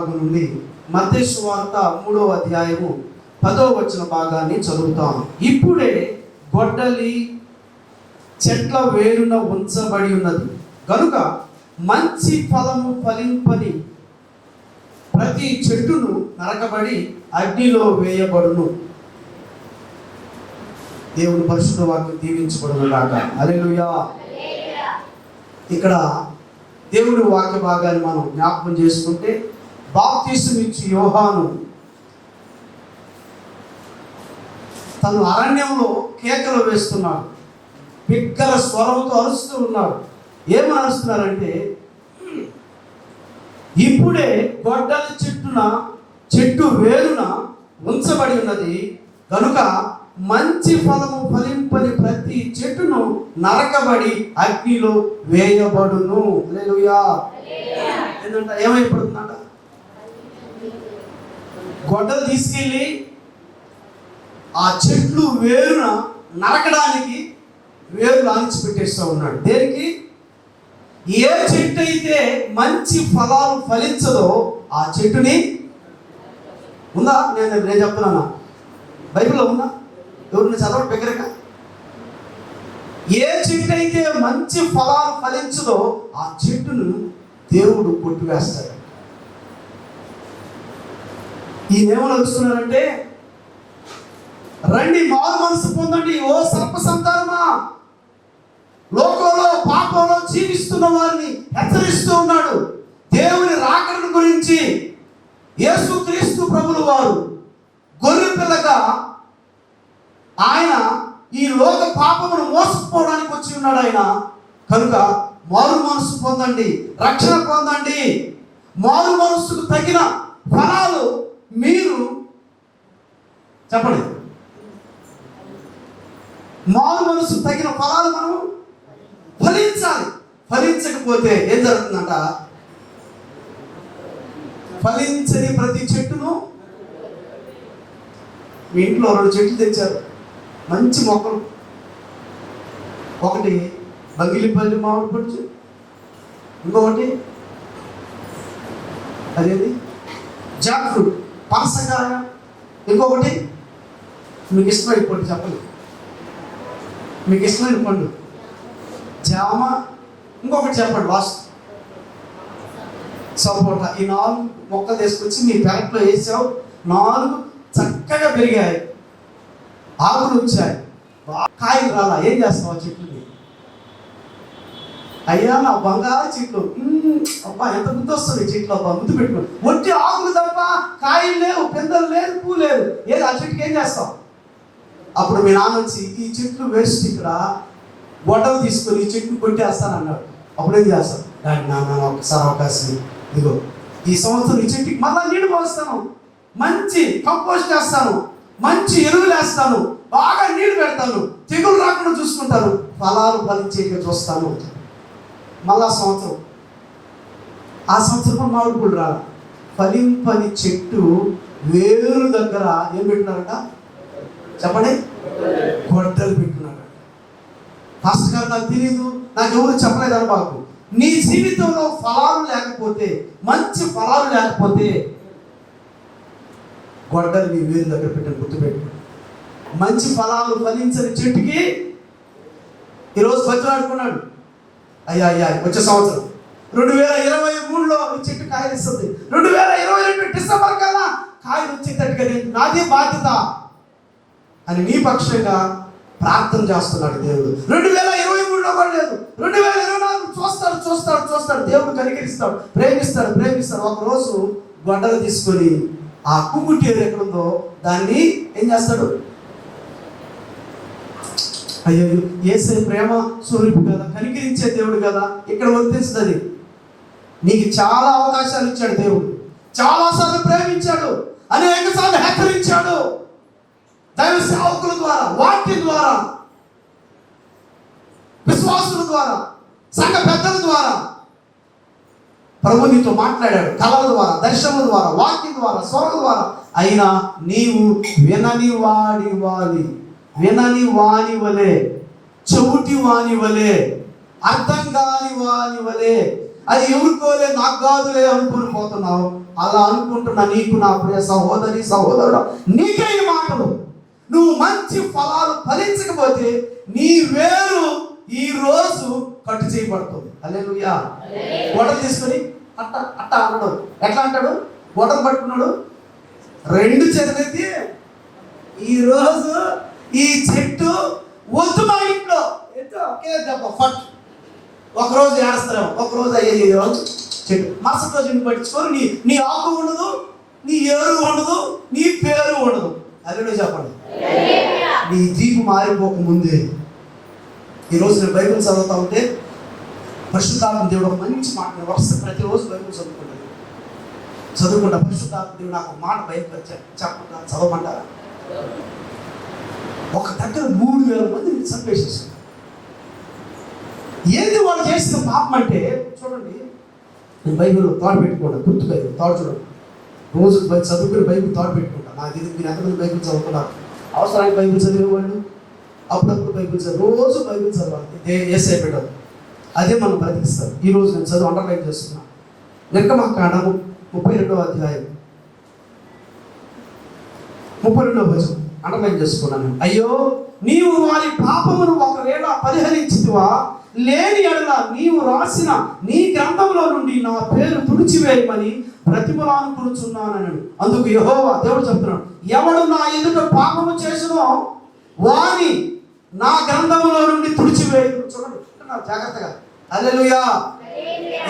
భాగం నుండి మత్తయి సువార్త 3వ అధ్యాయము 10వ వచన భాగాన్ని చదువుతాం. ఇప్పుడే గొడ్డలి చెట్ల వేరున ఉంచబడి ఉన్నది కనుక మంచి ఫలము ఫలింపని ప్రతి చెట్టును నరకబడి అగ్నిలో వేయబడును. దేవుని పరిశుద్ధ వాక్యం దీవించబడును గాక. హల్లెలూయా. ఇక్కడ దేవుని వాక్య భాగాన్ని మనం జ్ఞాపకం చేసుకుంటే, బాప్తిసం ఇచ్చి యోహాను తను అరణ్యంలో కేకలు వేస్తున్నాడు, బిగ్గర స్వరంతో అరుస్తూ ఉన్నాడు. ఏమని అరుస్తున్నారంటే, ఇప్పుడే గొడ్డలి చెట్టు వేరున ఉంచబడి ఉన్నది కనుక మంచి ఫలము ఫలింపని ప్రతి చెట్టును నరకబడి అగ్నిలో వేయబడును. హల్లెలూయా. ఏంటంటే ఏమైపోతుందంట, గొడ్డలు తీసుకెళ్ళి ఆ చెట్లు వేరున నరకడానికి వేరు లాంచి పెట్టేస్తూ ఉన్నాడు. దేనికి? ఏ చెట్టు అయితే మంచి ఫలాలు ఫలించదో ఆ చెట్టుని ఉందా? నేను చెప్తున్నానా? బైబిల్లో ఉందా? ఎవరిని చదవడం దగ్గరగా. ఏ చెట్టు అయితే మంచి ఫలాలు ఫలించదో ఆ చెట్టును దేవుడు కొట్టివేస్తాడు. ఈయనేమని వస్తున్నారంటే, రండి మారు మనసు పొందండి ఓ సర్ప సంతానమా. లోకంలో పాపంలో జీవిస్తున్న వారిని హెచ్చరిస్తూ ఉన్నాడు. దేవుని రాకడను గురించి యేసుక్రీస్తు ప్రభులు వారు గొర్రె పిల్లగా ఆయన ఈ లోక పాపమును మోసుకుపోవడానికి వచ్చి ఉన్నాడు ఆయన. కనుక మారు మనసు పొందండి, రక్షణ పొందండి. మారు మనసుకు తగిన ఫలాలు మీరు చెప్పండి. మారు మనసుకు తగిన ఫలాలు మనం ఫలించాలి. ఫలించకపోతే ఏం జరుగుతుందంట, ఫలించని ప్రతి చెట్టును. మీ ఇంట్లో 2 చెట్లు తెచ్చారు, మంచి మొక్కలు. ఒకటి బంగిలిపల్లి మామిడి పొచ్చు, ఇంకొకటి అదేది జాక్ ఫ్రూట్ పనసకాయ, ఇంకొకటి మీకు ఇష్టమైన పండు చెప్పండి. మీకు ఇష్టమైన పండు జామ, ఇంకొకటి చెప్పండి లాస్ట్ సపోటా. ఈ 4 మొక్కలు తీసుకొచ్చి మీ పెరట్లో వేసావు. 4 చక్కగా పెరిగాయి, ఆకులు వచ్చాయి, కాయలు రాలా. ఏం చేస్తావు చెట్లుని? అయ్యా నా బంగారు చెట్లు, అబ్బా ఎంత ముద్దు వస్తుంది చెట్లు, అబ్బా ముద్దు పెట్టుకుని. ఒట్టి ఆకులు తప్ప కాయలు లేవు, పిందెలు లేదు, పూ లేదు. ఏది ఆ చెట్టుకి ఏం చేస్తావు? అప్పుడు మీ నాన్న వచ్చి ఈ చెట్లు వేస్ట్, ఇక్కడ గొడ్డలు తీసుకొని ఈ చెట్టు కొట్టేస్తాను అన్నాడు. అప్పుడు ఏం చేస్తాను? నాన్న ఒకసారి అవకాశం ఇదిగో, ఈ సంవత్సరం ఈ చెట్టుకి మళ్ళీ నీళ్ళు పోస్తాను, మంచి కంపోస్ట్ చేస్తాను, మంచి ఎరువులు వేస్తాను, బాగా నీళ్ళు పెడతాను, తెగులు రాకుండా చూసుకుంటాను, ఫలాలు ఫలించేగా చూస్తాను. మళ్ళా సంవత్సరం, ఆ సంవత్సరం మామిడి పళ్ళు రాల. ఫలింపని చెట్టు వేరు దగ్గర ఏం పెట్టినారట చెప్పండి? గొడ్డలు పెట్టినారట. పాస్టర్ గారు నాకు తెలియదు, నాకు ఎవరు చెప్పలేదు అని బాకు. నీ జీవితంలో ఫలాలు లేకపోతే, మంచి ఫలాలు లేకపోతే గొడ్డలు నీ వేరు దగ్గర పెట్టని గుర్తుపెట్టు. మంచి ఫలాలు ఫలించని చెట్టుకి ఈరోజు బతిలాడుకున్నాడు. అయ్యా వచ్చే సంవత్సరం 2023లో ఈ చెట్టు కాయలు ఇస్తుంది, 2022 డిసెంబర్ కల్లా కాయలు వచ్చేటట్టుగా నాదే బాధ్యత అని నీ పక్షంగా ప్రార్థన చేస్తున్నాడు దేవుడు. 2023లో కూడా లేదు, 2024 చూస్తాడు. దేవుడు కనికరిస్తాడు, ప్రేమిస్తాడు. ఒకరోజు గొడ్డలు తీసుకొని ఆ కుంకుటేరు ఎక్కడుందో దాన్ని ఏం చేస్తాడు? అయ్యో యేసయ్య ప్రేమ స్వరూపి కదా, కనికరించే దేవుడు కదా, ఇక్కడ వర్తిస్తుంది. నీకు చాలా అవకాశాలు ఇచ్చాడు దేవుడు, చాలాసార్లు ప్రేమించాడు, అనేక సార్లు హెచ్చరించాడు. దైవ సేవకుల ద్వారా, వాక్యం ద్వారా, విశ్వాసుల ద్వారా, సంఘ పెద్దల ద్వారా ప్రభు నీతో మాట్లాడాడు. కళల ద్వారా, దర్శనం ద్వారా, వాక్యం ద్వారా, స్వరం ద్వారా. అయినా నీవు వినని వాని వలే, చెవుటి వాని వలే, అర్థం కాని వాని వలే, అది ఎవరికోలే నాకు కాదులే అనుకుని పోతున్నావు. అలా అనుకుంటున్నా నీకు నా ప్రియ సహోదరి సహోదరుడు, నీకే ఈ మాటలు. నువ్వు మంచి ఫలాలు ఫలించకపోతే నీ వేరు ఈ రోజు కట్టు చేయబడుతుంది. హల్లెలూయా. గొడవ తీసుకొని అట్ట అట్ట అన్నాడు. ఎట్లా అంటాడు? గొడవ పట్టుకున్నాడు, రెండు చేతులెత్తి ఈరోజు ఈ చెట్టు వద్దు మా ఇంట్లో ఒకే దెబ్బ ఫట్. ఒకరోజు ఏడుస్తారేమో, ఒకరోజు అయ్యేది చెట్టు, మరుసటి రోజు నువ్వు పట్టించుకోరు. నీ ఆకు ఉండదు, నీ ఏరు ఉండదు, నీ పేరు ఉండదు. హల్లెలూయా చెప్పండి. నీ జీపు మారిపోక ముందే. ఈరోజు నేను బైబిల్ చదువుతా ఉంటే పరిశుద్ధాత్మ దేవుడు ఒక మంచి మాట, వరుస ప్రతిరోజు బైబిల్ చదువుకుంటా. పరిశుద్ధాత్మ దేవుడు నాకు మాట బయలుపరిచాడు, చెప్పకుండా చదవమంటారా? ఒక దగ్గర 3,000 మందిని చంపేసేసాడు. ఏది వాళ్ళు చేసిన పాపం అంటే చూడండి, నేను బైబిల్లో తాడు పెట్టుకోండి, గుర్తుగా తాడు చూడండి. రోజు చదువుకుని బైబిల్ తాడు పెట్టుకుంటా. నాకు ఇది మీరు ఎంతమంది బైబిల్ చదువుతున్నారు? అవసరానికి బైబిల్ చదివేవాళ్ళు, అప్పుడప్పుడు బైబిల్ రోజు బైబిల్ చదవాలి. ఏసై పెట్టారు, అదే మనం బ్రతికిస్తారు. ఈరోజు నేను చదువు అండర్లైన్ చేస్తున్నాను. నిర్గమకాండము 32వ అధ్యాయం 32వ వచనం అండర్లైన్ చేసుకున్నాను. అయ్యో, నీవు వారి పాపమును ఒకవేళ పరిహరించితివా, లేని ఎడల నీవు రాసిన నీ గ్రంథంలో నుండి నా పేరు తుడిచివేయమని బ్రతిమలాడుకొనుచున్నానన్నాడు. అందుకు యెహోవా దేవుడు చెప్తున్నాడు, ఎవడు నా ఎదుట పాపము చేసినో వాని నా గ్రంథంలో నుండి తుడిచివేయదు. చూడండి జాగ్రత్తగా. హల్లెలూయా.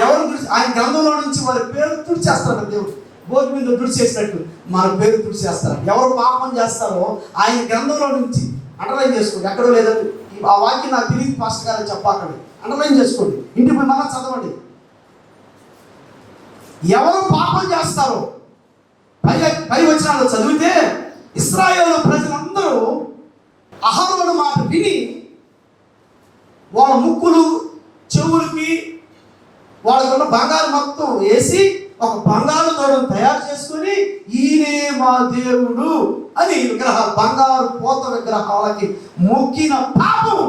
ఎవరు ఆయన గ్రంథంలో నుంచి వారి పేరు తుడిచేస్తాడు. దేవుడు బోర్డు మీద తుడిచేసినట్టు మన పేరు తుడిచేస్తారు. ఎవరు పాపం చేస్తారో ఆయన గ్రంథంలో నుంచి అండర్లైన్ చేసుకోండి. ఎక్కడో లేదండి, ఆ వాక్యం నాకు తెలియదు పాస్టర్ గారు చెప్పాకండి, అండర్లైన్ చేసుకోండి, ఇంటికి మళ్ళా చదవండి. ఎవరు పాపం చేస్తారో పై వచనాలు చదివితే ఇశ్రాయేలు ప్రజలందరూ అహరోను మాట విని వాళ్ళ ముక్కులు చెవులకి వాళ్ళకున్న బంగారు మొత్తం వేసి ఒక బంగారు తోడను తయారు చేసుకుని ఈయనే మా దేవుడు అని బంగారు పోత విగ్రహాలకి మొక్కిన పాపము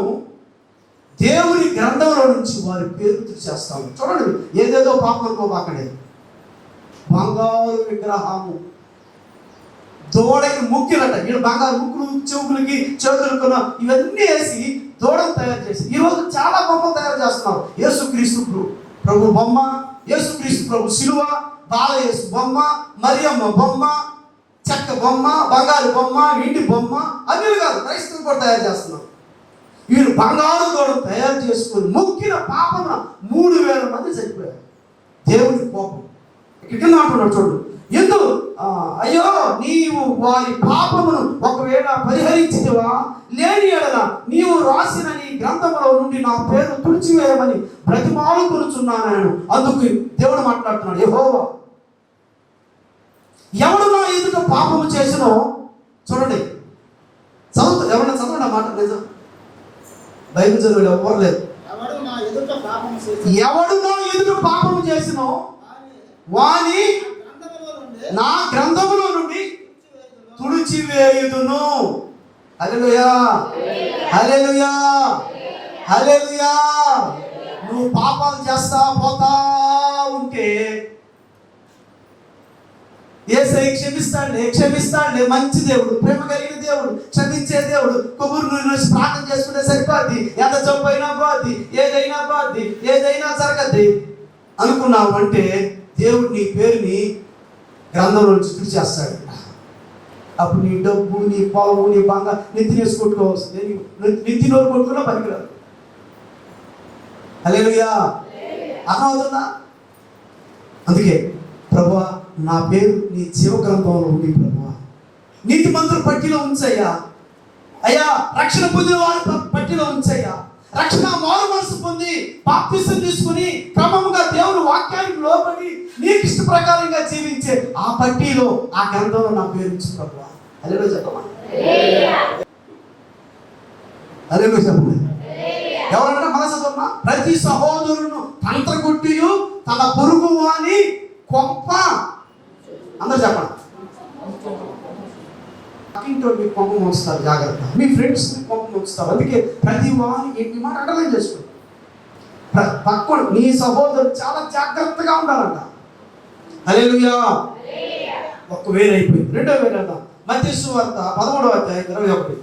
దేవుని గ్రంథంలో నుంచి వారి పేరు తీసేస్తాము. చూడండి, ఏదేదో పాపం అనుకోబాకండి. బంగారు విగ్రహము దూడకి ముక్కినట, వీళ్ళు బంగారు ముక్కులు చెవులకి చేతులుకున్న ఇవన్నీ వేసి దూడను తయారు చేసి ఈరోజు చాలా బొమ్మలు తయారు చేస్తున్నారు. యేసుక్రీస్తు ప్రభు బొమ్మ, యేసుక్రీస్తు ప్రభు శిలువ, బాలయేసు బొమ్మ, మరియమ్మ బొమ్మ, చెక్క బొమ్మ, బంగారు బొమ్మ, ఇంటి బొమ్మ, అన్ని కాదు క్రైస్తవులు కూడా తయారు చేస్తున్నారు. వీళ్ళు బంగారు దూడను తయారు చేసుకొని మొక్కిన పాపన 3,000 మంది చనిపోయారు. దేవుని కోపం ఇక్కడ అంటున్నాడు. చూడు, ఎందుకు అయ్యో నీవు వారి పాపమును ఒకవేళ పరిహరించితివా, లేని ఎడల నీవు రాసిన నీ గ్రంథములో నుండి నా పేరు తుడిచివేయమని బ్రతిమాలుకొనుచున్నాను. అందుకు దేవుడు మాట్లాడుతున్నాడు, యెహోవా ఎవడు నా ఎదుట పాపము చేసినో. చూడండి, ఎవరన్నా చదవండి ఆ మాట. నిజం బైబిల్ చదివాడు ఎవరు లేదు. ఎవడు నా ఎదుట పాపము చేసినో వాని నా గ్రంథములో నుండి తుడిచివేయుదును. హల్లెలూయా, హల్లెలూయా, హల్లెలూయా. నువ్వు పాపాలు చేస్తా పోతా ఉంటే యేసయ్య క్షమిస్తాడులే. మంచి దేవుడు, ప్రేమ కలిగిన దేవుడు, క్షమించే దేవుడు. కొబ్బరి నూనె ప్రార్థన చేసుకుంటే సరిపోద్ది, ఎంత జబ్బు అయినా పోద్ది, ఏదైనా జరగద్ది అనుకున్నావు అంటే దేవుడు నీ పేరుని గ్రంథంలో నుంచి తుడిచేస్తాడు. అప్పుడు నీ డబ్బు, నీ పొలము, నీ బంగారు నెత్తి వేసి కొట్టుకోవాల్సిందే. నెత్తి నోరు కొట్టుకున్నా పనికిరాదు. హల్లెలూయా. అర్థమవుతుందా? అందుకే ప్రభువా నా పేరు నీ జీవ గ్రంథంలో ఉంది. ప్రభువా నీతిమంతుల పట్టిలో ఉంచయ్యా. అయ్యా రక్షణ పొందిన వారి పట్టిలో ఉంచయ్యా. రక్షణ మారు మనసు పొంది బాప్తిసం తీసుకుని క్రమముగా దేవుని వాక్యానికి లోబడి నీకు ఇష్ట ప్రకారంగా జీవించే ఆ పట్టిలో ఆ గ్రంథంలో నా పేరు ఉంచు ప్రభువా. హల్లెలూయా చెప్పమా. హల్లెలూయా చెప్పండి. ఎవరంటే మనసమ్మా, ప్రతి సహోదరును తంత్రగుట్టియు తన పొరుగు వాని కొంప. అందరూ చెప్పండి. ఇంట్లో మీ కొంప మోస్తారు, జాగ్రత్త. మీ ఫ్రెండ్స్ కొంప మోస్తారు. అందుకే ప్రతి వారి ఈ మాట అండర్లైన్ చేసుకోండి. పక్కడు నీ సహోదరుడు చాలా జాగ్రత్తగా ఉండాలంట. హల్లెలూయా. ఒక వేరు అయిపోయింది. రెండో వేరు అంట మత్తయి సువార్త 11వ అధ్యాయం 21.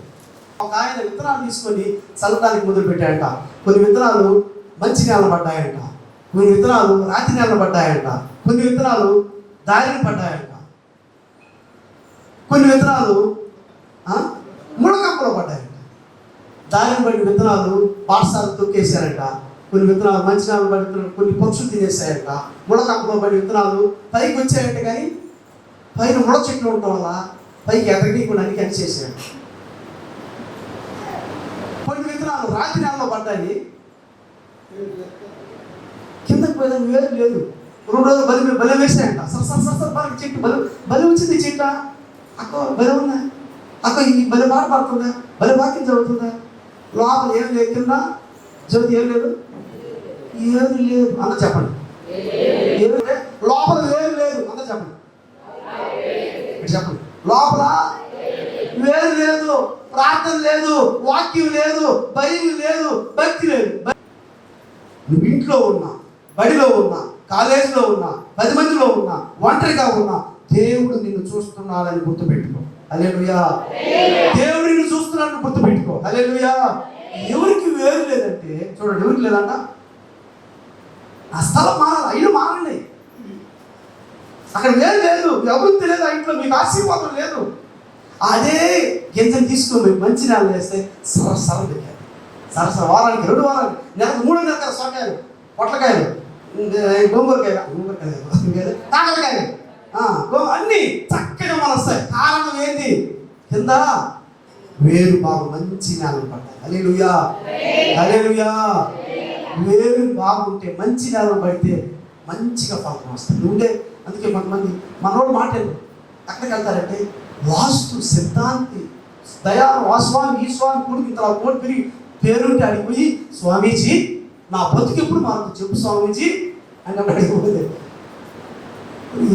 ఒక ఆయన విత్తనాలు తీసుకొని చల్లడానికి మొదలు పెట్టాయంట. కొన్ని విత్తనాలు మంచి నేల పడ్డాయంట, కొన్ని విత్తనాలు రాతి నేల పడ్డాయంట, కొన్ని విత్తనాలు దారిని పడ్డాయంట, కొన్ని విత్తనాలు ముళ్ళకంపలో పడ్డాయంట. దారిని పడిన విత్తనాలు పాఠశాల తొక్కేశారంట, కొన్ని విత్తనాలు మంచి నేల పడి కొన్ని పక్షులు తినేసాయంట. ముళ్ళకంపలో పడి విత్తనాలు పైకి వచ్చాయంట, కానీ పైన ముళ్ళ చెట్లు ఉండటం వల్ల పైకి ఎదగనీయకుండా అన్ని చేశాయంట. కొన్ని విత్తనాలు రాతి నేలలో పడ్డాయి, కిందకి పోయేదాన్ని వేరు లేదు. 2 రోజులు బలి వేసాయంట. సర చెట్టు బలి వచ్చింది. చెట్ట అక్క బలి ఉందా, అక్క ఈ బలి బాట పడుతుందా, బలి వాక్యం చదువుతుందా, లోపల ఏం లేదు, కింద జ్యోతి ఏం లేదు, ఏమి లేదు అంత చెప్పండి. లోపల ఏం లేదు అంత చెప్పండి. చెప్పండి. లోపల వేరు లేదు, ప్రార్థన లేదు, వాక్యం లేదు, బైబిల్ లేదు, భక్తి లేదు. నువ్వు ఇంట్లో ఉన్నా, బడిలో ఉన్నా, కాలేజీలో ఉన్నా, 10 మందిలో ఉన్నా, ఒంటరిగా ఉన్నా, దేవుడు నిన్ను చూస్తున్నాడని గుర్తుపెట్టుకో. హల్లెలూయా. దేవుడు నిన్ను చూస్తున్నాడని గుర్తుపెట్టుకో. హల్లెలూయా. ఎవరికి వేరు లేదంటే చూడండి, ఎవరికి లేదంట, ఆ స్థలం మారాలి, ఇల్లు మారండి. అక్కడ వేరు లేదు, అభివృద్ధి లేదు, ఆ ఇంట్లో మీకు ఆశీర్వాదం లేదు. అదే గింజను తీసుకొని మంచి నేల వేస్తే సరసర పెట్టారు. సరసర వారానికి 2 వారాలు, నెలకు 3 నెలల సొరకాయలు, పొట్లకాయలు, గోంగూరకాయలు, కాకరకాయలు, అన్నీ చక్కగా మనస్తాయి. కారణం ఏంటి? కింద వేరు బాగా మంచి నేలలు పడ్డాయి. హల్లెలూయా. హల్లెలూయా. వేరు బాగుంటే, మంచి నేలలు పడితే మంచిగా ఫలితం వస్తుంది. నువ్వుండే అందుకే కొంతమంది మనోడు మాట్లాడు ఎక్కడికి వెళ్తారంటే వాస్తు సిద్ధాంతి దయా వాస్వామి ఈ స్వామి కొడుకు ఇంత కోటి పెరిగి పేరుంటే అడిగిపోయి, స్వామీజీ నా బతుకు ఎప్పుడు మాకు చెప్పు స్వామీజీ అని అడిగిపోతే,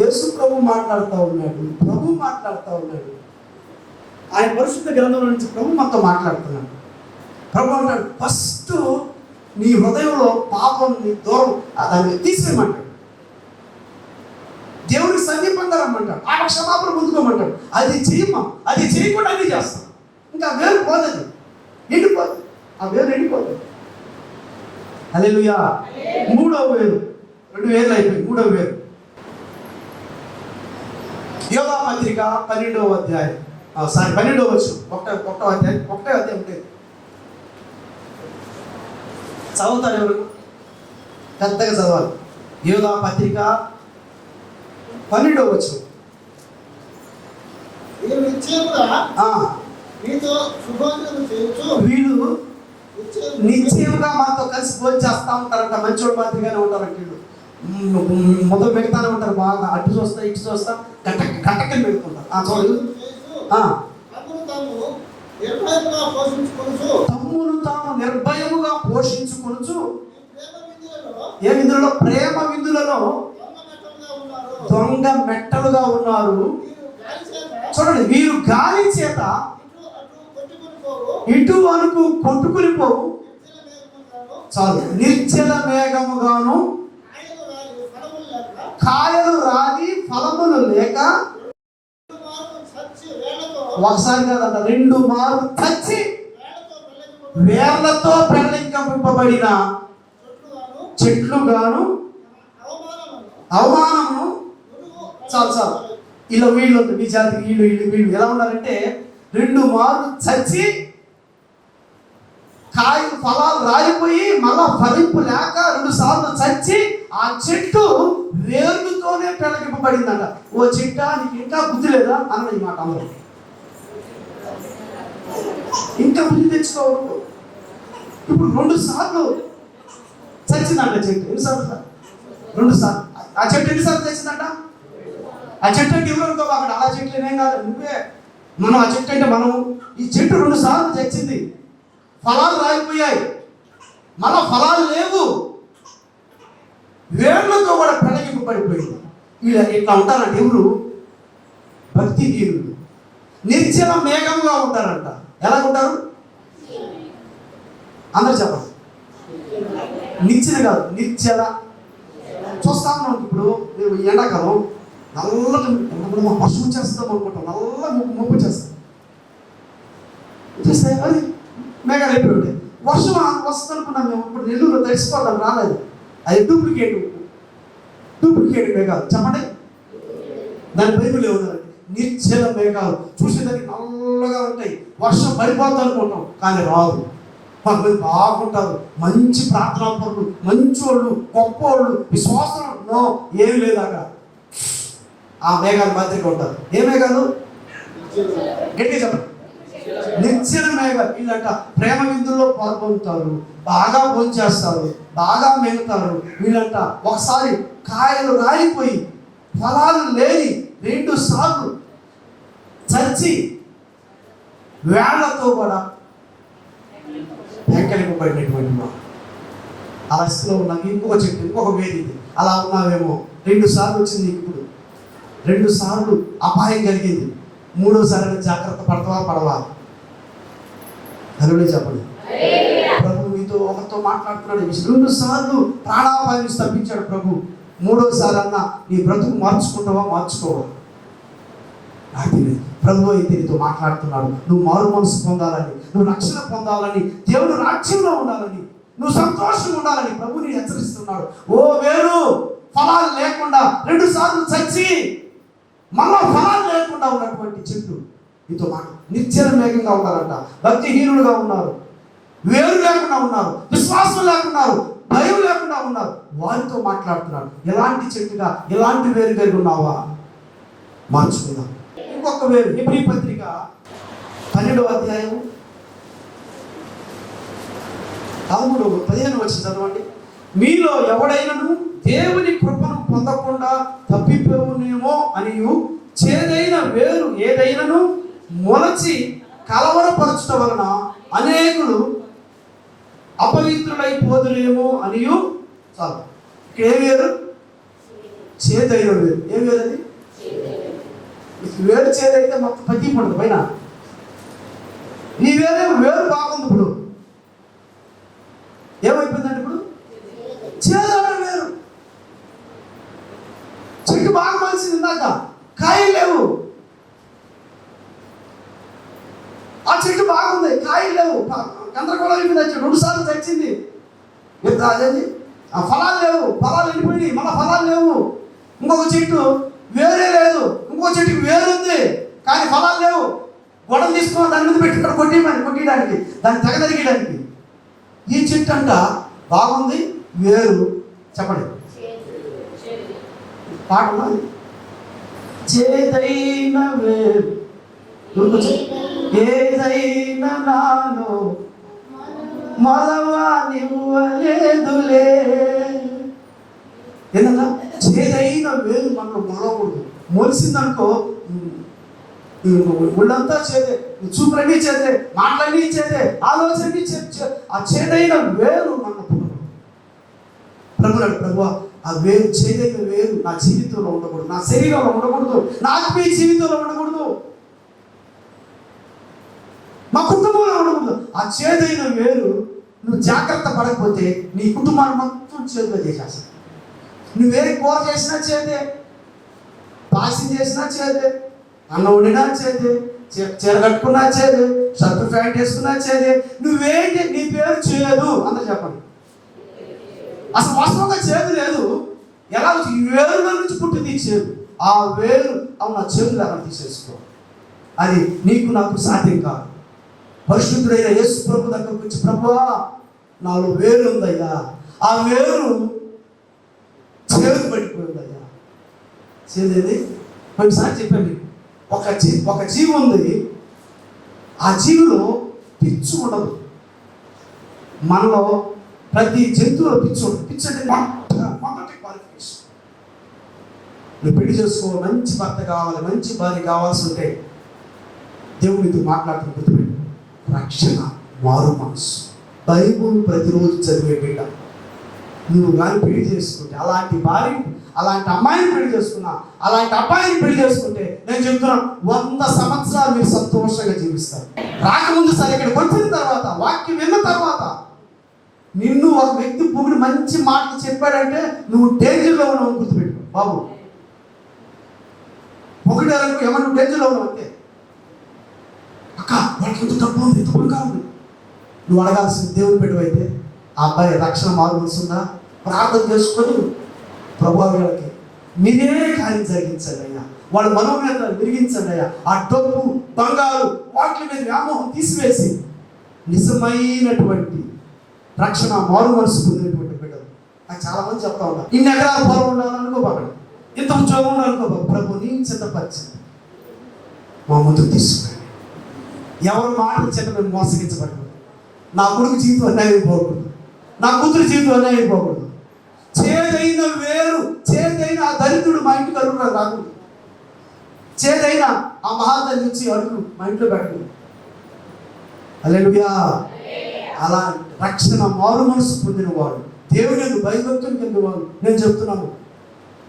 యేసు ప్రభు మాట్లాడుతూ ఉన్నాడు, ప్రభు మాట్లాడుతూ ఉన్నాడు. ఆయన పరిశుద్ధ గ్రంథంలో నుంచి ప్రభు మనతో మాట్లాడుతున్నాడు. ప్రభు అంటాడు, ఫస్ట్ నీ హృదయంలో పాపం నీ దూరం దాన్ని తీసేయమంటాడు. దేవుడికి సమీపంగా రమ్మంటాడు, ఆ క్షమాపణ పొందుకోమంటాడు. అది చేయమా, అది చేయకుండా అన్నీ చేస్తాం. ఇంకా వేరు పోతుంది, ఎండిపోతుంది, ఆ వేరు ఎండిపోతుంది. హల్లెలూయా. 3వ వేరు, 2 వేర్లు అయిపోయి 3వ వేరు. యోధా పత్రిక 12వ అధ్యాయం 12వ వచనం, 1వ అధ్యాయం ఉండేది. చదువుతారు ఎవరు? పెద్దగా చదవాలి. యోధా పత్రిక 12వ వచనం. వీళ్ళు నిశ్చయముగా మాతో కలిసి భోజనం చేస్తూ ఉంటారంట. మంచోడు మాదిరిగానే ఉంటారంట. వీళ్ళు మొదలు మిగతానే ఉంటారు. బాగా అటు చూస్తా ఇటు చూస్తా గట్టకని పెడుతుంటారు. తమ్మును తాము నిర్భయముగా పోషించుకొనుచు ఏ విధులలో? ప్రేమ విధులలో దొంగ మెట్టలుగా ఉన్నారు. చూడండి, వీరు గాలి చేత ఇటు అనుకు కొట్టుకుని పోవు, చాలు నిర్జల మేఘముగాను కాయలు రాగి ఫలములు లేక, ఒకసారి కాదంట 2 మార్లు చచ్చి వేర్లతో పెళ్లింపబడిన చెట్లు గాను అవమానము. చాలు ఇలా వీళ్ళు మీ జాతికి వీళ్ళు ఎలా ఉన్నారంటే 2 మార్లు చచ్చి కాయలు ఫలాలు రాలిపోయి మళ్ళా ఫలింపు లేక 2 సార్లు చచ్చి ఆ చెట్టు వేరుతోనే పెళ్ళగింపబడిందంట. ఓ చెట్ట, నీకు ఇంకా బుద్ధి లేదా అన్న ఈ మాట అందరూ. ఇంకా బుద్ధి తెచ్చుకోవడం. ఇప్పుడు 2 సార్లు చచ్చిందంట చెట్టు. ఎన్నిసార్లు? 2 సార్లు. ఆ చెట్టు ఎన్నిసార్లు తెచ్చిందంట? ఆ చెట్టు అంటే ఎవరు అనుకో, అక్కడ ఆ చెట్లు ఏం కాదు, నువ్వే మనం. ఆ చెట్టు అంటే మనం. ఈ చెట్టు 2 సార్లు తెచ్చింది, ఫలాలు రాలిపోయాయి, మళ్ళా ఫలాలు లేవు, వేర్లతో కూడా పెళ్ళగింపబడిపోయింది. వీళ్ళు ఇట్లా ఉంటారంట. ఎవరు? భక్తిహీనులు. నిర్జల మేఘంగా ఉంటారంట. ఎలా ఉంటారు? అందరూ చెప్పండి. నిచ్చెన కాదు, నిచ్చెన. చూస్తా ఉన్నాం ఇప్పుడు ఎండాకాలం నల్లటి వర్షం వచ్చేస్తాం అనుకుంటాం, నల్ల ముప్పు వచ్చేస్తాం. చూస్తే అది మేఘాలు అయిపోయి వర్షం వస్తుంది అనుకున్నాం మేము. ఇప్పుడు నెల్లూరులో తడిసిపోతాం, రాలేదు. అది డూప్లికేట్ మేఘాలు. చెప్పండి, దాని బైబిల్ ఏమన్నారండి? నిర్జల మేఘాలు. చూసేదానికి నల్లగా ఉంటాయి, వర్షం పడిపోద్ది అనుకుంటాం, కానీ రాదు. కొంతమంది బాగుంటారు, మంచి ప్రార్థనా పరులు, మంచోళ్ళు, గొప్పోళ్ళు, విశ్వాసం ఏమి లేదు అక్కడ. ఆ మేఘాలు మాదిరిగా ఉంటారు. ఏ మేఘాలు? గట్టి చెప్పండి. నిర్జల మేఘాలు. వీళ్ళంట ప్రేమ విందుల్లో పాల్గొంటారు, బాగా భోంచేస్తారు, బాగా మెలుగుతారు. వీళ్ళంట ఒకసారి కాయలు రాలిపోయి ఫలాలు లేని 2 సార్లు చచ్చి వేళ్లతో కూడా వెంకలింపబడినటువంటి మా ఆ స్థితిలో ఉన్నాం. ఇంకొక చెట్టు, ఇంకొక వేది, అలా ఉన్నావేమో. 2 సార్లు వచ్చింది, ఇప్పుడు 2 సార్లు అపాయం కలిగింది. 3వసారి జాగ్రత్త పడతావా పడవా? హల్లెలూయా చెప్పండి. ప్రభు మీతో ఒకరితో మాట్లాడుతున్నాడు. 2 సార్లు ప్రాణాపాయం నుంచి తప్పించాడు ప్రభు. 3వసారి అన్నా నీ బ్రతుకు మార్చుకుంటావా మార్చుకోవా? ప్రభు అయితే నీతో మాట్లాడుతున్నాడు. నువ్వు మారు మనసు పొందాలని, నువ్వు రక్షణ పొందాలని, దేవుడు రాజ్యంలో ఉండాలని, నువ్వు సంతోషంగా ఉండాలని ప్రభు నీ హెచ్చరిస్తున్నాడు. ఓ వేరు ఫలాలు లేకుండా 2 సార్లు చచ్చి మళ్ళా ఫలాలు లేకుండా ఉన్నటువంటి చెట్టు నీతో మాట. నిర్జల మేఘంగా ఉన్నారంట, భక్తిహీనులుగా ఉన్నారు, వేరు లేకుండా ఉన్నారు, విశ్వాసం లేకున్నారు, భయం లేకుండా ఉన్నారు. వారితో మాట్లాడుతున్నాడు. ఎలాంటి చెట్టుగా, ఎలాంటి వేరు కలిగి ఉన్నావా? మార్చుకుందాం. ఇంకొక వేరు, హెబ్రీ పత్రిక 12వ అధ్యాయం 13-15 వచ్చి చదవండి. మీలో ఎవడైనను దేవుని కృపను పొందకుండా తప్పిపోవునేమో అనియు చేదైన వేరు ఏదైనను మొలచి కలవరపరచుట వలన అనేకులు అపవిత్రులైపోదురేమో అనియు. చాలు. ఇక్కడ ఏ వేరు? చేదైన వేరు. ఏ వేరు అది? వేరు చేదైతే మొత్తం పట్టిపోతుంది పైన. ఈ వేరు బాగుంది. ఇప్పుడు ఏమైపోయిందంటే ఇప్పుడు చేదైన వేరు. చెట్టు బాగా మలిసింది, ఇందాక కాయలు లేవు. ఆ చెట్టు బాగుంది, కాయలు లేవు, గందరగోళం అయిపోయింది. 2 సార్లు తెచ్చింది, అదేంటి ఆ ఫలాలు లేవు, ఫలాలు వెళ్ళిపోయినాయి, మళ్ళీ ఫలాలు లేవు. ఇంకొక చెట్టు వేరే లేదు, ఇంకో చెట్టుకి వేరు ఉంది కానీ ఫలాలు లేవు. గొడవ తీసుకుని దాని మీద పెట్టి ఇక్కడ కొట్టేయడానికి, దాన్ని తెగదరిగేయడానికి. ఈ చెట్టు అంట బాగుంది, వేరు. చెప్పండి పాట ఉన్నది. చేదైన వేరు ఏదైనా నాలో మరవా నివ్వలేదులే. ఏంటన్నా? చేదైన వేరు మనకు మొలవకూడదు. మొలిసిందనుకో ఒళ్ళంతా చేదే, చూపులన్నీ చేదే, మాటలన్నీ చేదే, ఆలోచనని ఆ చేదైన వేరు మన ప్రభుత్వం. ప్రభు ఆ వేరు, చేదైన వేరు నా జీవితంలో ఉండకూడదు, నా శరీరంలో ఉండకూడదు, నా ఆత్మీయ జీవితంలో ఉండకూడదు, మా కుటుంబంలో ఉండకూడదు. ఆ చేదైన వేరు నువ్వు జాగ్రత్త పడకపోతే నీ కుటుంబాన్ని మొత్తం చేదుగా చేసేస్తావు. నువ్వేరే కూర చేసినా చేదే, పాయసం చేసినా చేదే, అన్నం వండినా చేదే, చీర కట్టుకున్నా చేదే, షర్ట్ ప్యాంట్ వేసుకున్నా చేదే. నువ్వేంటి? నీ పేరు చేయదు. అందరూ చెప్పండి. అసలు వాస్తవంగా చేదు లేదు. ఎలా వచ్చి ఈ వేరుల నుంచి పుట్టింది చేదు. ఆ వేరు అవును, ఆ చేదు అక్కడ తీసేసుకో. అది నీకు నాకు సాధ్యం కాదు. పరిశుద్ధుడైన యేసు ప్రభు దగ్గరకు వచ్చి, ప్రభువా నాలో వేరు ఉందయ్యా, ఆ వేరు చేదు పడిపోయిందయ్యా. చేదేది కొన్నిసారి చెప్పండి. ఒక జీవి ఉంది, ఆ జీవిలో పిచ్చు ఉండదు. మనలో ప్రతి జంతువులో పిచ్చు ఉంటుంది. పిచ్చు అంటే మొదటి క్వాలిఫికేషన్. నువ్వు పెళ్లి చేసుకో, మంచి భర్త కావాలి, మంచి భార్య కావాల్సి ఉంటే దేవుడితో మాట్లాడుతూ గుర్తుపెట్టు. రక్షణ, మారు మనసు, బైబుల్ ప్రతిరోజు చదివే బిడ్డ. నువ్వు కానీ పెళ్లి చేసుకుంటే, అలాంటి భార్య, అలాంటి అమ్మాయిని పెళ్లి చేసుకున్నా, అలాంటి అబ్బాయిని పెళ్లి చేసుకుంటే నేను చెప్తున్నాను 100 సంవత్సరాలు మీరు సంతోషంగా జీవిస్తారు. రాకముందు సరే, ఇక్కడికి వచ్చిన తర్వాత, వాక్యం విన్న తర్వాత నిన్ను ఒక వ్యక్తి పొగిడి మంచి మాటలు చెప్పాడంటే నువ్వు డేంజర్లో ఉన్నావు గుర్తుపెట్టు బాబు. పొగిడారనుకో ఏమన్నా నువ్వు డేంజర్లో ఉన్నావు అంతే. అక్క వాళ్ళకి ఎంత డబ్బు ఉంది, ఎంత బంగారం ఉంది. నువ్వు అడగాల్సిన దేవుని బిడ్డ అయితే ఆ అబ్బాయి రక్షణ మారుమనసుందా, ప్రార్థన చేసుకొని ప్రభువా వీళ్ళకి మీరే కార్యం జరిగించండి అయ్యా, వాళ్ళ మనోవేదన విరిగించండి అయ్యా, ఆ డబ్బు బంగారు వాటి మీద వ్యామోహం తీసివేసి నిజమైనటువంటి రక్షణ మారు మనసు పొందినటువంటి బిడ్డలు. నాకు చాలా మంది చెప్తా ఉన్నారు, ఇన్ని ఎకరాల పొలం ఉండాలనుకోబాకండి, ఇంత ఉద్యోగం ఉండాలనుకోబాకు, ప్రభు నీ చిత్తపరిచింది మా ముందుకు తీసుకురండి. ఎవరి మాటలు చేత మేము మోసగించబడకూడదు. నా కొడుకు జీవితం అన్యాయం పోకూడదు, నా కూతురు జీవితం అన్యాయం పోకూడదు. చేదైన వేరు, చేదైన ఆ దరిద్రుడు మా ఇంటికి అడుగు రాకూడదు. చేదైన ఆ మహాతల్లి నుంచి అడుగు మా ఇంట్లో పెట్టకూడదు. హల్లెలూయా. అలా రక్షణ మారు మనసు పొందిన వాడు, దేవుని భయభక్తులు కలిగిన వాడు, నేను చెప్తున్నాను,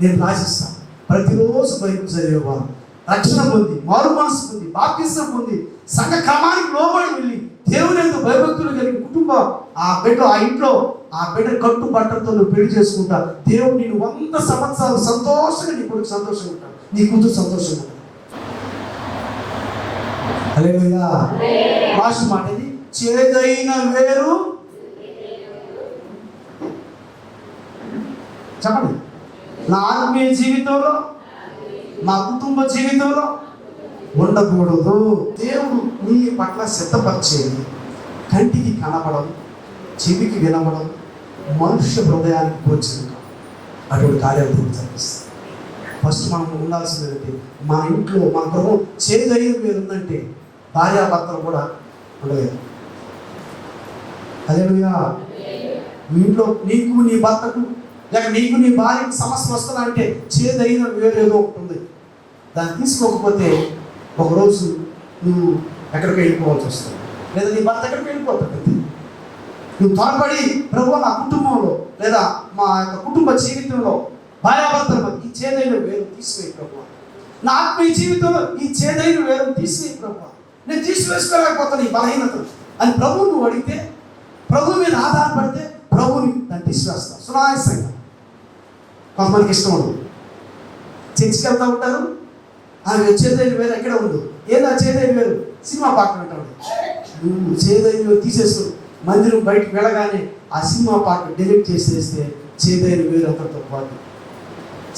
నేను రాసిస్తాను. ప్రతిరోజు బైబిల్ చదివేవాడు, రక్షణ పొంది మారు మనసు పొంది బాప్తిసం పొంది సంఘ క్రమానికి లోబడి వెళ్ళి దేవుని యొక్క భయభక్తులు కలిగిన కుటుంబం ఆ బిడ్డ, ఆ ఇంట్లో ఆ బిడ్డ కట్టు బట్టలతో నువ్వు పెళ్లి చేసుకుంటా. దేవుడు నేను 100 సంవత్సరాలు సంతోషంగా, నీ కొడుకు సంతోషంగా ఉంటాడు, నీ కూతురు సంతోషంగా ఉంటాడు. హల్లెలూయా. లాస్ట్ మాట ఇది, చేదైన వేరు చెప్పండి. నా ఆత్మీయ జీవితంలో, నా కుటుంబ జీవితంలో ఉండకూడదు. దేవుడు నీ పట్ల సిద్ధపరిచేది కంటికి కనపడం, చెవికి వినపడం, మనుష్య హృదయానికి గోచరం అటువంటి కార్యాలు దేవుడు జరిపిస్తాడు. ఫస్ట్ మనం ఉండాల్సిందంటే మన ఇంట్లో మన గృహం చేదైన వేరు ఉందంటే భార్యాభర్తలు కూడా ఉండలేదు. హల్లెలూయా. మీ ఇంట్లో నీకు నీ భర్తకు లేక నీకు నీ భార్యకు సమస్య వస్తుందంటే చేదైన వేరు ఏదో ఒకటి ఉంది. దాన్ని తీసుకోకపోతే ఒకరోజు నువ్వు ఎక్కడికి వెళ్ళిపోవాల్సి వస్తుంది, లేదా నీ భర్త ఎక్కడికి వెళ్ళిపోతాడు. నువ్వు త్వరపడి ప్రభు నా కుటుంబంలో లేదా మా యొక్క కుటుంబ జీవితంలో భార్యాభర్తల మధ్య ఈ చేదైన వేరు తీసివేయి ప్రభు, నా ఆత్మీయ జీవితంలో ఈ చేదైన వేరు తీసివేయి ప్రభు, నేను తీసివేసుకోలేకపోతాను ఈ బలహీనతలు అని ప్రభు నువ్వు అడిగితే, ప్రభు మీద ఆధారపడితే ప్రభుని దాన్ని తీసివేస్తావు సునాయాసంగా. కొంతమందికి ఇష్టం ఉండదు, చర్చికి వెళ్తూ ఉంటారు, ఆమె చేదైన వేరు ఎక్కడ ఉండదు. ఏదో చేదైన వేరు సినిమా పాట అంటాడు, నువ్వు చేదైన వేరు తీసేసుకో. మందిరం బయటకు వెళ్ళగానే ఆ సినిమా పాట డిలీట్ చేసేస్తే చేదైన వేరు అంతటితో పాటు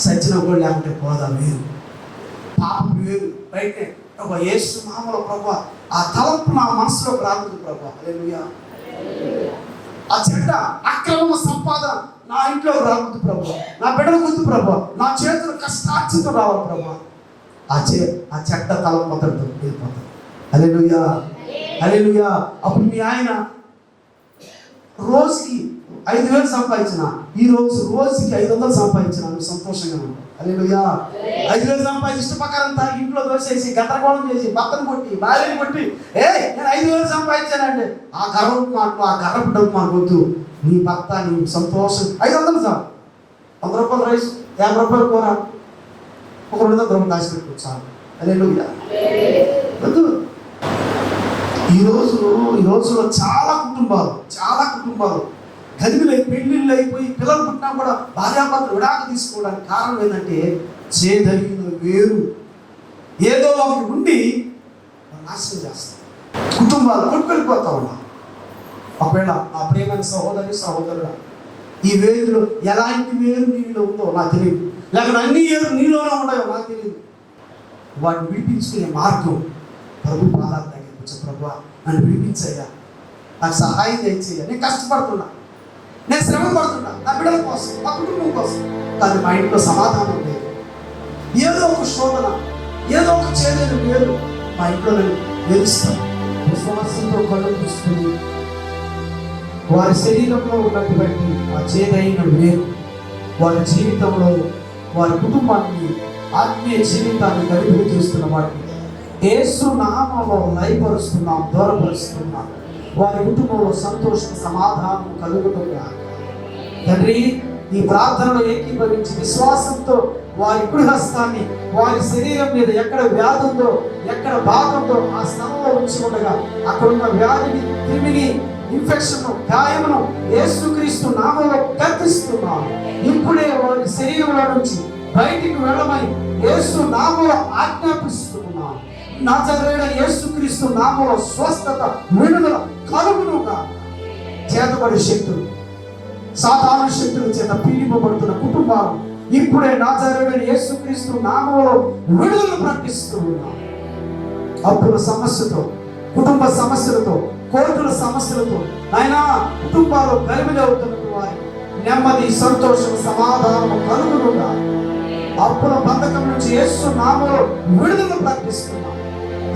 సచ్చిన కూడా లేకుంటే పోదా వేరు, పాపం వేరు బయటే ప్రభా యేసు నామములో ప్రభా ఆ తలంపు నా మనసులోకి రాకూడదు ప్రభా. హల్లెలూయా. ఆ చెడ్డ అక్రమ సంపాదన నా ఇంట్లో రాకూడదు ప్రభా, నా బిడ్డల గుర్తు ప్రభా, నా చేతులు కష్టార్జితం రావాలి ప్రభా. ఆ చెడ్డ తలంపు అంతటితో వెళ్ళిపోతాం. హల్లెలూయా. హల్లెలూయా. అప్పుడు మీ ఆయన రోజుకి 5,000 సంపాదించిన, ఈ రోజుకి 500 సంపాదించిన, నువ్వు సంతోషంగా ఉంటావు. హల్లెలూయా. 5,000 సంపాదించి ఇష్ట ప్రకారం తాగి ఇంట్లో దోసేసి గందరగోళం చేసి భర్తను కొట్టి భార్యను కొట్టి నేను 5,000 సంపాదించానంటే ఆ గర్వపు మాటలు, ఆ గర్వపు డబ్బు మాకు వద్దు. నీ భర్త నీ సంతోషం 500 సార్, 100 రూపాయలు రైస్, 50 రూపాయలు కూర, ఒక 200 రూపాయలు దాచి పెట్టుకోవచ్చు సార్. హల్లెలూయా. వద్దు. ఈ రోజులో చాలా కుటుంబాలు గదిలో పెళ్ళిళ్ళు అయిపోయి పిల్లలు పుట్టినా కూడా భార్యాభర్తలు విడాకు తీసుకోవడానికి కారణం ఏంటంటే చేదైన వేరు ఏదో ఒకటి ఉండి నాశనం చేస్తారు. కుటుంబాలు కొట్టుకెళ్ళిపోతా ఉన్నారు. ఒకవేళ నా ప్రేమైన సహోదరుడా, ఈ వేరులో ఎలాంటి వేరు నీలో ఉందో నాకు తెలియదు, లేకపోతే అన్ని వేరు నీలోనే ఉన్నాయో నాకు తెలియదు. వాటిని విడిపించుకునే మార్గం ప్రభు పాదాల దగ్గరికి వచ్చే, ప్రభు నన్ను విడిపించయ్యా, నాకు సహాయం చేయ, నేను కష్టపడుతున్నా, నేను శ్రమ పడుతున్నా నా బిడ్డల కోసం, నా కుటుంబం కోసం, కానీ మా ఇంట్లో సమాధానం లేదు. ఏదో ఒక శోధన, ఏదో ఒక చేదైన వేరు మా ఇంట్లో నేను వేధిస్తాను. విశ్వాసంతో కళ్ళు తీసుకుని వారి శరీరంలో ఉన్నటువంటి ఆ చేదైన వేరు వారి జీవితంలో, వారి కుటుంబాన్ని, ఆత్మీయ జీవితాన్ని గడిపి చేస్తున్న వాటిని యేసు నామములో లయపరుస్తున్నాం, దూరపరుస్తున్నాం. వారి కుటుంబంలో సంతోషం, సమాధానం కలుగుతుంది. తండ్రి ఈ ప్రార్థనలో ఏకీభవించి విశ్వాసంతో వారి కుడి హస్తాన్ని వారి శరీరం మీద ఎక్కడ వ్యాధి ఉందో, ఎక్కడ బాధ ఉందో ఆ స్థలంలో ఉంచి ఉండగా అక్కడున్న వ్యాధిని, క్రిమిని, ఇన్ఫెక్షన్, గాయమును యేసుక్రీస్తు నామములో గద్దిస్తున్నాను. ఇప్పుడే వారి శరీరంలో నుంచి బయటికి వెళ్ళమని యేసు నామములో ఆజ్ఞాపిస్తున్నాను. నజరేయుడైన యేసుక్రీస్తు నామములో స్వస్థత, విడుదల కలుగునుగా. చేతబడి శక్తులు, సాతాను శక్తుల చేత పీడింపబడుతున్న కుటుంబాలు ఇప్పుడే నజరేయుడైన యేసుక్రీస్తు నామములో విడుదల ప్రకటిస్తూ ఉన్నాను. అప్పుల సమస్యతో, కుటుంబ సమస్యలతో, కోర్టుల సమస్యలతో అయినా కుటుంబాలు గలిబిలి అవుతున్న వారి నెమ్మది, సంతోషం, సమాధానం కలుగునుగా. అప్పుల బంధకం నుంచి యేసు నామములో విడుదల ప్రకటిస్తున్నాం.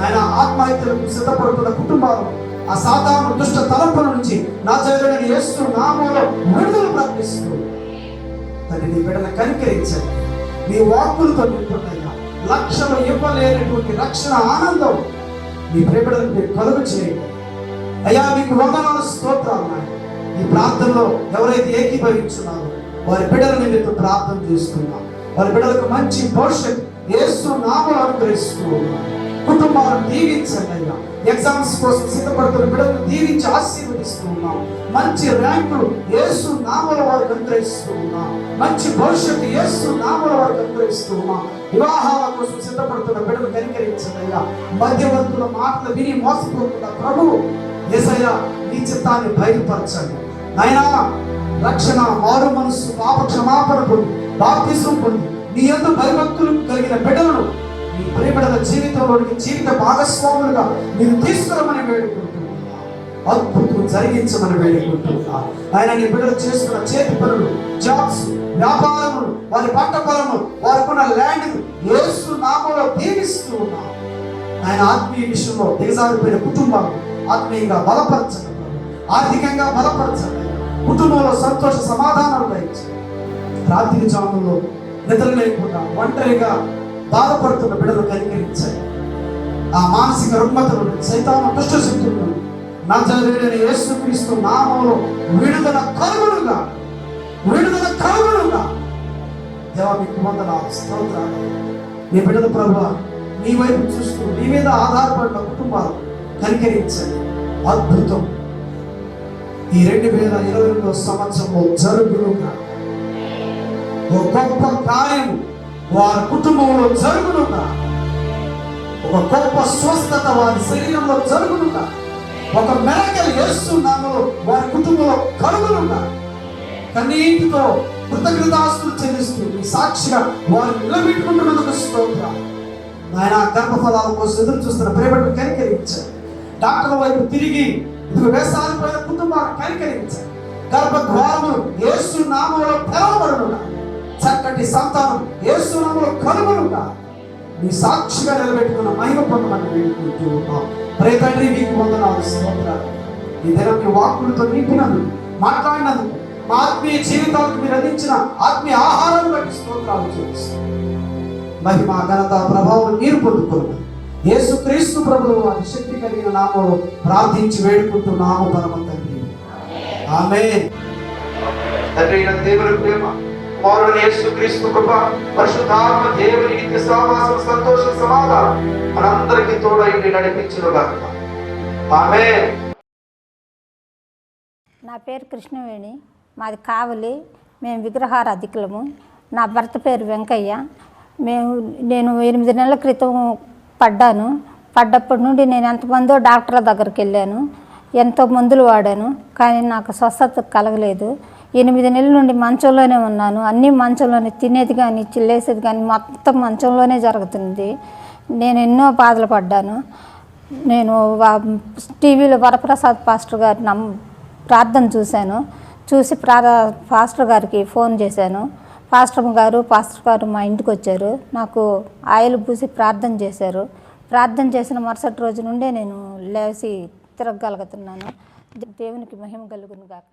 ఆయన ఆత్మహత్యలకు సిద్ధపడుతున్న కుటుంబాలు ఆ సాతాను దుష్ట తలంపుల నుంచి నజరేయుడైన యేసు నామములో విడుదల ప్రకటిస్తూ తండ్రి నీ బిడ్డను కనికరించండి. నీ వాక్కులతో నింపుతున్నాయా లక్షలు ఇవ్వలేనటువంటి రక్షణ ఆనందం మీ ప్రేమలను మీరు కలుగు చేయండి అయ్యా. మీకు వందనాలు, స్తోత్రాలు నాయన. ఈ ప్రార్థనలో ఎవరైతే ఏకీభవించున్నారో వారి బిడ్డల నిమిత్తం ప్రార్థన చేస్తున్నాం. వారి బిడ్డలకు మంచి భవిష్యత్తు యేసు నామములో అనుగ్రహిస్తూ ఉన్నాం. కుటుంబాలను దీవించండి అయ్యా. ఎగ్జామ్స్ కోసం సిద్ధపడుతున్న బిడ్డలను దీవించి ఆశీర్వదిస్తూ ఉన్నాం. మంచి ర్యాంకులు యేసు నామములో వారికి అనుగ్రహిస్తూ ఉన్నాం. మంచి భవిష్యత్తు యేసు నామములో వారికి అనుగ్రహిస్తూ ఉన్నాం. వివాహాల కోసం సిద్ధపడుతున్న బిడ్డలు కనికరించండి అయ్యా. మధ్యవర్తుల మాటలు విని మోసపోతున్న ప్రభువు యేసయ్యా నీ చిత్తాన్ని బయలుపరచండి నాయనా. రక్షణ, మారు మనస్సు, పాప క్షమాపణ పొంది, బాప్తిసం పొంది నీ యందు భయభక్తులు కలిగిన బిడ్డలను నీ ప్రియబిడ్డల జీవితంలోనికి జీవిత భాగస్వాములుగా మీరు తీసుకురమని వేడుకుంటున్నా. అద్భుతం జరిగించమని వేడుకుంటున్నా. ఆయన నీ బిడ్డలు చేస్తున్న చేతి పనులు, జాబ్స్, వ్యాపారములు, వారి పంట పొలము, వారికున్న ల్యాండ్ యేసు నామములో దీవిస్తూ ఉన్నా. ఆయన ఆత్మీయ విషయంలో దిగజారిపోయిన కుటుంబాలు ఆత్మీయంగా బలపరచండి, ఆర్థికంగా బలపరచండి. కుటుంబంలో సంతోష సమాధానాలు దయచేయండి. రాత్రి జాముల్లో నిద్ర లేకుండా ఒంటరిగా బాధపడుతున్న బిడ్డలు కనికరించండి. ఆ మానసిక రుగ్మతలు, సైతాను దుష్ట శక్తులను నజరేయుడైన యేసుక్రీస్తు నామములో విడుదల కలుగునుగా, విడుదల కలుగునుగా. దేవా మీకు వందనాలు, స్తోత్రాలు. నీ బిడ్డల ప్రభువా నీ వైపు చూస్తూ నీ మీద ఆధారపడిన కుటుంబాలు కనికరించండి. అద్భుతం ఈ 2022 సంవత్సరంలో జరుగునుగా. ఒక గొప్ప కార్యం వారి కుటుంబంలో జరుగునుగా. ఒక గొప్ప స్వస్థత వారి శరీరంలో జరుగునుగా. ఒక మెరకలు యేసు నామములో వారి కుటుంబంలో కలుగునుగా. కన్నీటితో కృతజ్ఞతాస్తుతులు చెల్లిస్తూ ఈ సాక్షిగా వారు నిలబెట్టుకుంటున్నందుకు స్తోత్రం. ఆయన గర్భఫలాల కోసం ఎదురు చూస్తున్న ప్రేమను కనికరించారు. డాక్టర్ వైపు తిరిగి ఇదిగో వేసారిపోయిన కుటుంబాన్ని కనికరించారు. గర్భద్వారములు యేసు నామములో తెరవబడునుగా. చక్కటి సంతానం యేసు నామములో కలుగునుగా. మీ సాక్షిగా నిలబెట్టుకున్న మహిమ పొందమని వేడుకుంటూ ఉన్నాం. ప్రియ తండ్రి మీకు వందనాలు, స్తోత్రాలు. ఈ దినం మీ వాక్కులతో నింపినందుకు, మాట్లాడినందుకు, మా ఆత్మీయ జీవితాలకు మీరు అందించిన ఆత్మీయ ఆహారం బట్టి స్తోత్రాలు చేస్తాం. మహిమ, ఘనత, ప్రభావం మీరు పొందుకోండి. యేసుక్రీస్తు ప్రభువు వారి శక్తి కలిగిన నామములో ప్రార్థించి వేడుకుంటున్నాము పరమ తండ్రి. ఆమేన్. తండ్రి అయిన దేవుని ప్రేమ, కుమారుడైన యేసుక్రీస్తు కృప, పరిశుద్ధాత్మ దేవుని నిత్య సహవాసం, సంతోష సమాధానం మనందరికీ తోడై నడిపించునుగాక. ఆమేన్. నా పేరు కృష్ణవేణి, మాది కావలి. మేము విగ్రహారాధికులము. నా భర్త పేరు వెంకయ్య. నేను 8 నెలల క్రితం పడ్డాను. పడ్డప్పటి నుండి నేను ఎంతమందో డాక్టర్ల దగ్గరికి వెళ్ళాను, ఎంతో మందులు వాడాను, కానీ నాకు స్వస్థత కలగలేదు. 8 నెలల నుండి మంచంలోనే ఉన్నాను. అన్నీ మంచంలోనే, తినేది కానీ చిల్లేసేది కానీ మొత్తం మంచంలోనే జరుగుతుంది. నేను ఎన్నో బాధలు పడ్డాను. నేను టీవీలో వరప్రసాద్ పాస్టర్ గారి ప్రార్థన చూశాను. చూసి పాస్టర్ గారికి ఫోన్ చేశాను. పాస్టర్ గారు మా ఇంటికి వచ్చారు. నాకు ఆయిల్ పూసి ప్రార్థన చేశారు. ప్రార్థన చేసిన మరుసటి రోజు నుండే నేను లేచి తిరగగలుగుతున్నాను. దేవునికి మహిమ కలుగును గాక.